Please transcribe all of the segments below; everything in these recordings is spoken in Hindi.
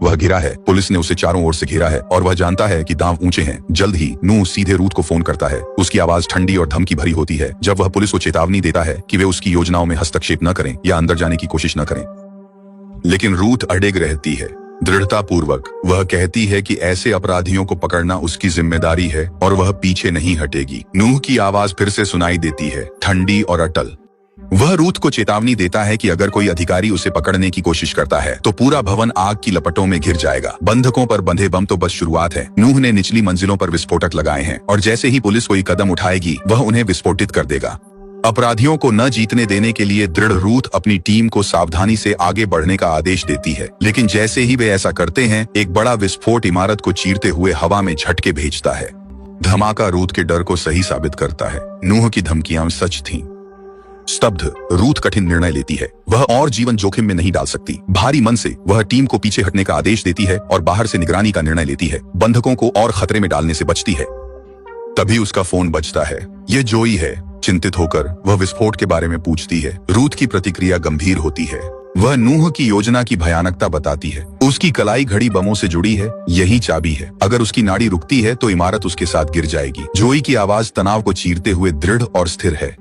वह घिरा है, पुलिस ने उसे चारों ओर से घेरा है और वह जानता है कि दांव ऊंचे हैं। जल्द ही नूह सीधे रूथ को फोन करता है। उसकी आवाज ठंडी और धमकी भरी होती है जब वह पुलिस को चेतावनी देता है कि वे उसकी योजनाओं में हस्तक्षेप न करें या अंदर जाने की कोशिश न करें। लेकिन रूथ अड़िग रहती है। दृढ़ता पूर्वक वह कहती है कि ऐसे अपराधियों को पकड़ना उसकी जिम्मेदारी है और वह पीछे नहीं हटेगी। नूह की आवाज फिर से सुनाई देती है, ठंडी और अटल। वह रूथ को चेतावनी देता है कि अगर कोई अधिकारी उसे पकड़ने की कोशिश करता है तो पूरा भवन आग की लपटों में घिर जाएगा। बंधकों पर बंधे बम तो बस शुरुआत है। नूह ने निचली मंजिलों पर विस्फोटक लगाए हैं और जैसे ही पुलिस कोई कदम उठाएगी वह उन्हें विस्फोटित कर देगा। अपराधियों को न जीतने देने के लिए दृढ़ रूथ अपनी टीम को सावधानी से आगे बढ़ने का आदेश देती है। लेकिन जैसे ही वे ऐसा करते हैं, एक बड़ा विस्फोट इमारत को चीरते हुए हवा में झटके भेजता है। धमाका रूथ के डर को सही साबित करता है। नूह की धमकियां सच थीं। स्तब्ध रूथ कठिन निर्णय लेती है। वह और जीवन जोखिम में नहीं डाल सकती। भारी मन से वह टीम को पीछे हटने का आदेश देती है और बाहर से निगरानी का निर्णय लेती है। बंधकों को और खतरे में डालने से बचती है। तभी उसका फोन बजता है। ये जोई है। चिंतित होकर वह विस्फोट के बारे में पूछती है। रूथ की प्रतिक्रिया गंभीर होती है। वह नूह की योजना की भयानकता बताती है। उसकी कलाई घड़ी बमों से जुड़ी है। यही चाबी है। अगर उसकी नाड़ी रुकती है तो इमारत उसके साथ गिर जाएगी। जोई की आवाज तनाव को चीरते हुए दृढ़ और स्थिर है।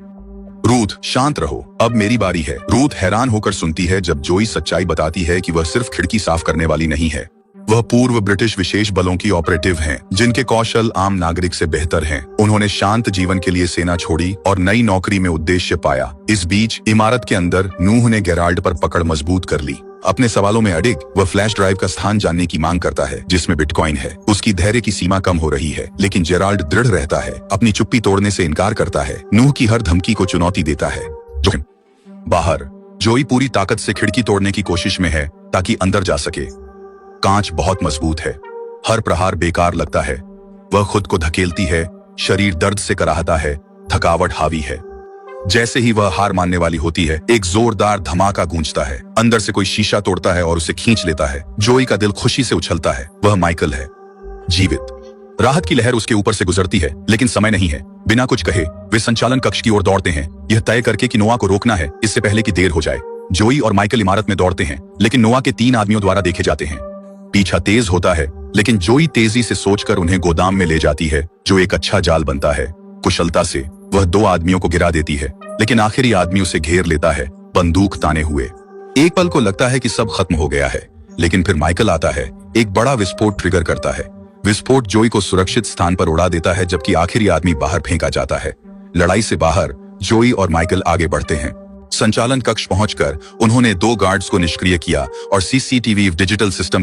रूथ, शांत रहो, अब मेरी बारी है। रूथ हैरान होकर सुनती है जब जोई सच्चाई बताती है कि वह सिर्फ खिड़की साफ करने वाली नहीं है। वह पूर्व ब्रिटिश विशेष बलों की ऑपरेटिव हैं, जिनके कौशल आम नागरिक से बेहतर हैं। उन्होंने शांत जीवन के लिए सेना छोड़ी और नई नौकरी में उद्देश्य पाया। इस बीच इमारत के अंदर नूह ने गेराल्ड पर पकड़ मजबूत कर ली। अपने सवालों में अडिग वह फ्लैश ड्राइव का स्थान जानने की मांग करता है जिसमें बिटकॉइन है। उसकी धैर्य की सीमा कम हो रही है, लेकिन जेराल्ड दृढ़ रहता है, अपनी चुप्पी तोड़ने से इनकार करता है। नूह की हर धमकी को चुनौती देता है। बाहर जोई पूरी ताकत से खिड़की तोड़ने की कोशिश में है ताकि अंदर जा सके। कांच बहुत मजबूत है। हर प्रहार बेकार लगता है। वह खुद को धकेलती है। शरीर दर्द से कराहता है। थकावट हावी है। जैसे ही वह हार मानने वाली होती है, एक जोरदार धमाका गूंजता है। अंदर से कोई शीशा तोड़ता है और उसे खींच लेता है। जोई का दिल खुशी से उछलता है। वह माइकल है, जीवित। राहत की लहर उसके ऊपर से गुजरती है, लेकिन समय नहीं है। बिना कुछ कहे वे संचालन कक्ष की ओर दौड़ते हैं, यह तय करके कि नोआ को रोकना है इससे पहले कि देर हो जाए। जोई और माइकल इमारत में दौड़ते हैं, लेकिन नोआ के 3 आदमियों द्वारा देखे जाते हैं। पीछा तेज होता है, लेकिन जोई तेजी से सोचकर उन्हें गोदाम में ले जाती है, जो एक अच्छा जाल बनता है। कुशलता से वह 2 आदमियों को गिरा देती है, लेकिन आखिरी आदमी उसे घेर लेता है, बंदूक ताने हुए। एक पल को लगता है कि सब खत्म हो गया है, लेकिन फिर माइकल आता है। एक बड़ा विस्फोट ट्रिगर करता है। विस्फोट जोई को सुरक्षित स्थान पर उड़ा देता है, जबकि आखिरी आदमी बाहर फेंका जाता है। लड़ाई से बाहर जोई और माइकल आगे बढ़ते हैं। संचालन कक्ष पहुंचकर उन्होंने 2 गार्ड्स को निष्क्रिय किया और सीसीटीवी डिजिटल सिस्टम